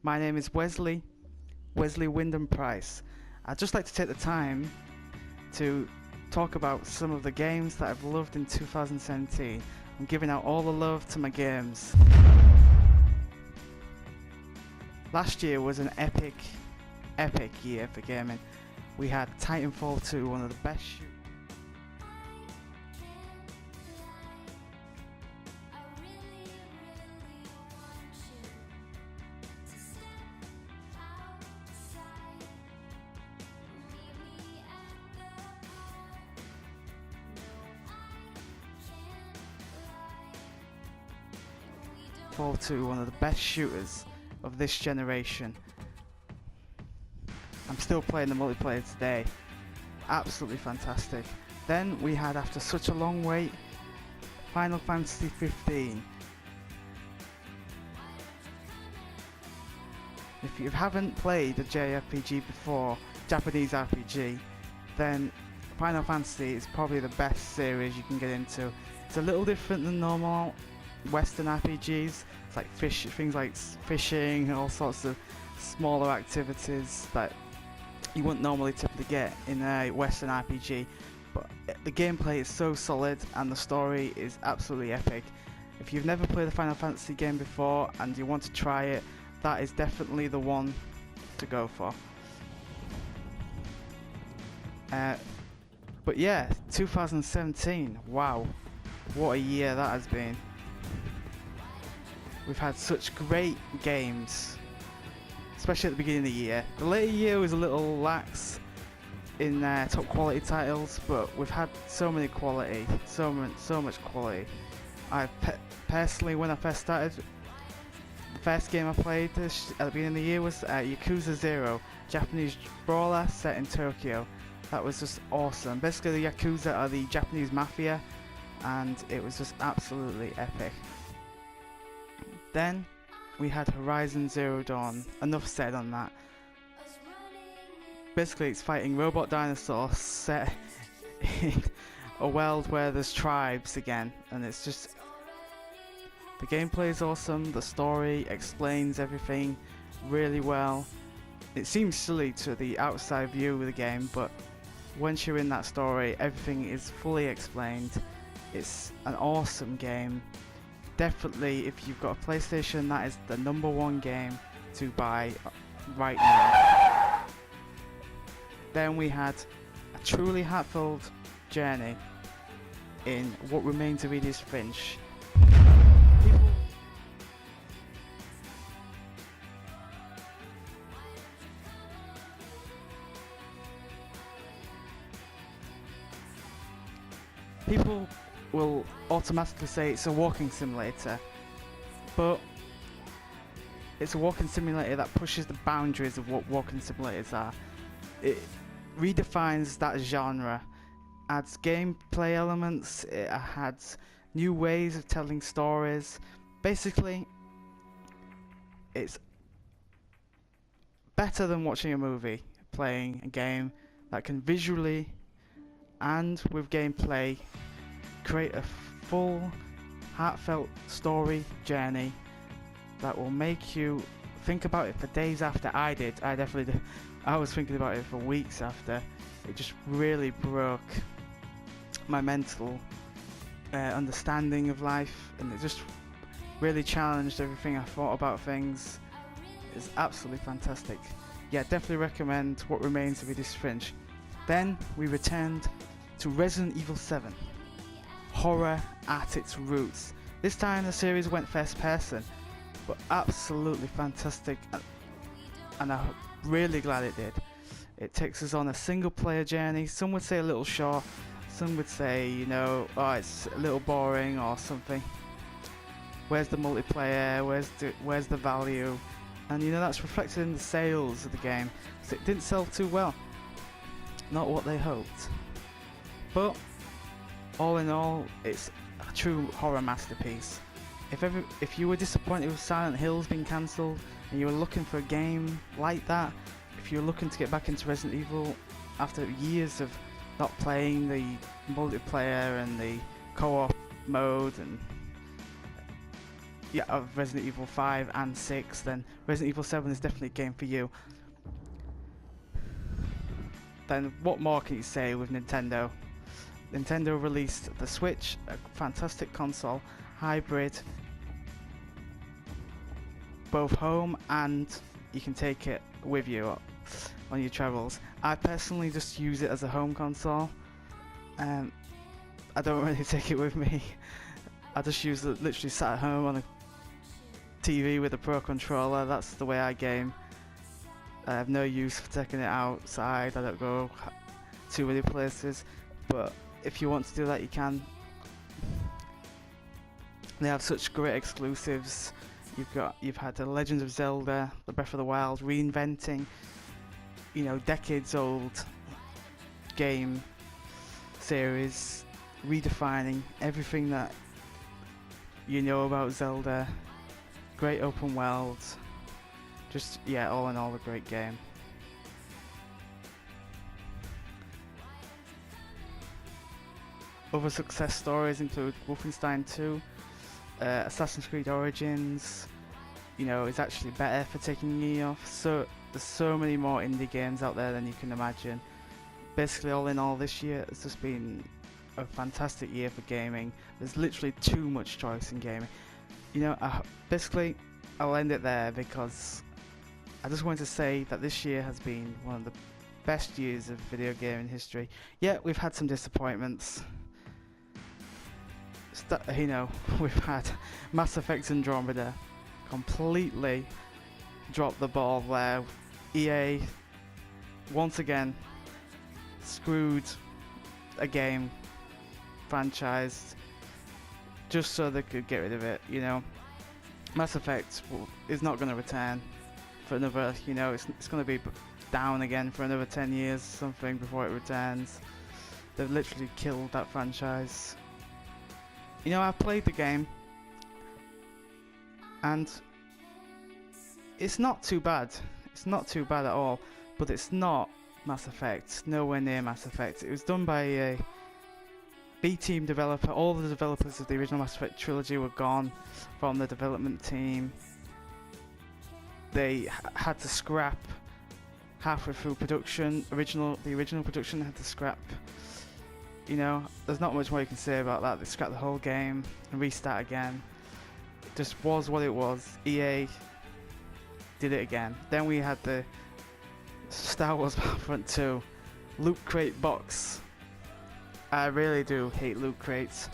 My name is Wesley Wyndam-Pryce. I'd just like to take the time to talk about some of the games that I've loved in 2017. I'm giving out all the love to my games. Last year was an epic year for gaming. We had Titanfall 2, one of the best shooters. Titanfall 2, one of the best shooters of this generation. I'm still playing the multiplayer today. Absolutely fantastic. Then we had, after such a long wait, Final Fantasy 15. If you haven't played a JRPG before, Japanese RPG, then Final Fantasy is probably the best series you can get into. It's a little different than normal Western RPGs. It's like things like fishing, all sorts of smaller activities that you wouldn't normally typically get in a Western RPG. But the gameplay is so solid and the story is absolutely epic. If you've never played a Final Fantasy game before and you want to try it, that is definitely the one to go for. But yeah, 2017, wow, what a year that has been. We've had such great games, especially at the beginning of the year. The later year was a little lax in top quality titles, but we've had so many quality, so much quality. Personally, when I first started, the first game I played at the beginning of the year was Yakuza 0, Japanese brawler set in Tokyo. That was just awesome. Basically, the Yakuza are the Japanese mafia, and it was just absolutely epic. Then we had Horizon Zero Dawn. Enough said on that. Basically, it's fighting robot dinosaurs set in a world where there's tribes again, and it's just, the gameplay is awesome. The story explains everything really well. It seems silly to the outside view of the game, but once you're in that story, everything is fully explained. It's an awesome game. Definitely, if you've got a PlayStation, that is the #1 game to buy right now. Then we had a truly heartfelt journey in What Remains of Edith Finch. People will automatically say it's a walking simulator, but it's a walking simulator that pushes the boundaries of what walking simulators are. It redefines that genre, adds gameplay elements, it adds new ways of telling stories. Basically, it's better than watching a movie, playing a game that can visually and with gameplay create a full, heartfelt story journey that will make you think about it for days after. I did. I definitely did. I was thinking about it for weeks after. It just really broke my mental understanding of life, and it just really challenged everything I thought about things. It's absolutely fantastic. Yeah, definitely recommend What Remains of Edith Finch. Then we returned to Resident Evil 7. Horror at its roots. This time the series went first person, but absolutely fantastic, and I'm really glad it did. It takes us on a single player journey. Some would say a little short, some would say, you know, oh, it's a little boring or something. Where's the multiplayer? Where's the value? And you know, that's reflected in the sales of the game, because it didn't sell too well. Not what they hoped. But all in all, it's a true horror masterpiece. If you were disappointed with Silent Hills being cancelled and you were looking for a game like that, if you're looking to get back into Resident Evil after years of not playing the multiplayer and the co-op mode and yeah, of Resident Evil 5 and 6, then Resident Evil 7 is definitely a game for you. Then what more can you say with Nintendo? Nintendo released the Switch, a fantastic console, hybrid, both home and you can take it with you on your travels. I personally just use it as a home console. I don't really take it with me. I just use it literally sat at home on a TV with a Pro controller. That's the way I game. I have no use for taking it outside. I don't go too many places, but if you want to do that, you can. They have such great exclusives. You've had the Legend of Zelda, the Breath of the Wild, reinventing, you know, decades old game series, redefining everything that you know about Zelda. Great open world. Just, yeah, all in all, a great game. Other success stories include Wolfenstein 2, Assassin's Creed Origins. You know, it's actually better for taking a year off. So there's so many more indie games out there than you can imagine. Basically, all in all, this year has just been a fantastic year for gaming. There's literally too much choice in gaming. You know, basically, I'll end it there because I just wanted to say that this year has been one of the best years of video gaming history. Yeah, we've had some disappointments. You know, we've had Mass Effect Andromeda completely dropped the ball there. EA once again screwed a game franchise just so they could get rid of it. You know, Mass Effect is not going to return for another, you know, it's going to be down again for another 10 years or something before it returns. They've literally killed that franchise. You know, I've played the game and it's not too bad. It's not too bad at all, but it's not Mass Effect. Nowhere near Mass Effect. It was done by a B-team developer. All the developers of the original Mass Effect trilogy were gone from the development team. They had to scrap halfway through production. The original production had to scrap. You know, there's not much more you can say about that. They scrapped the whole game and restart again. It just was what it was. EA did it again. Then we had the Star Wars Battlefront 2 loot crate box. I really do hate loot crates.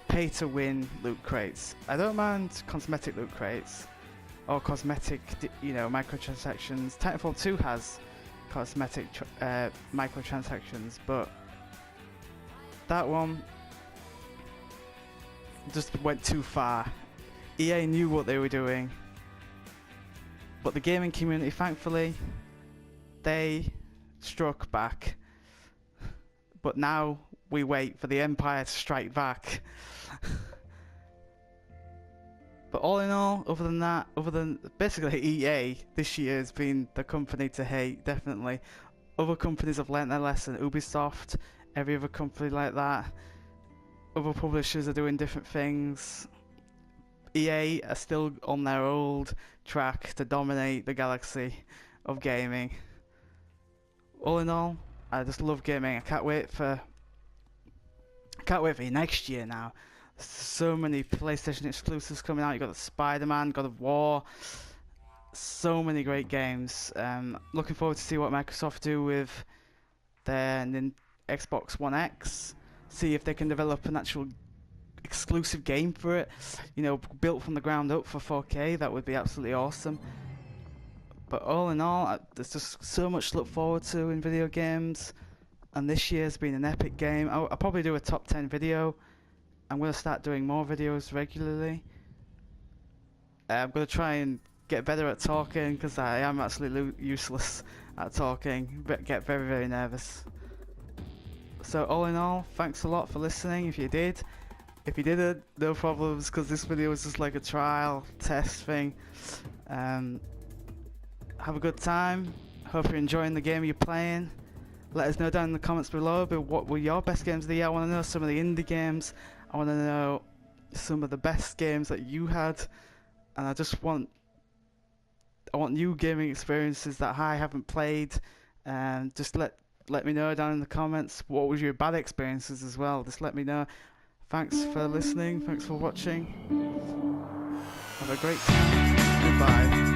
Pay to win loot crates. I don't mind cosmetic loot crates or cosmetic, you know, microtransactions. Titanfall 2 has cosmetic microtransactions, but that one just went too far. EA knew what they were doing, but the gaming community, thankfully, they struck back. But now we wait for the Empire to strike back. But all in all, other than basically EA, this year has been the company to hate, definitely. Other companies have learnt their lesson. Ubisoft, every other company like that. Other publishers are doing different things. EA are still on their old track to dominate the galaxy of gaming. All in all, I just love gaming. I can't wait for next year now. There's so many PlayStation exclusives coming out. You got the Spider-Man, God of War, so many great games. Looking forward to see what Microsoft do with their Xbox One X. See if they can develop an actual exclusive game for it. You know, built from the ground up for 4K. That would be absolutely awesome. But all in all, there's just so much to look forward to in video games. And this year's been an epic game. I'll probably do a top 10 video. I'm going to start doing more videos regularly. I'm going to try and get better at talking because I am absolutely useless at talking. But get very, very nervous. So all in all, thanks a lot for listening if you did. If you didn't, no problems because this video was just like a trial test thing. Have a good time. Hope you're enjoying the game you're playing. Let us know down in the comments below what were your best games of the year. I want to know some of the indie games. I want to know some of the best games that you had, and I want new gaming experiences that I haven't played, and just let me know down in the comments what was your bad experiences as well. Just let me know. Thanks for listening, thanks for watching. Have a great time. Goodbye.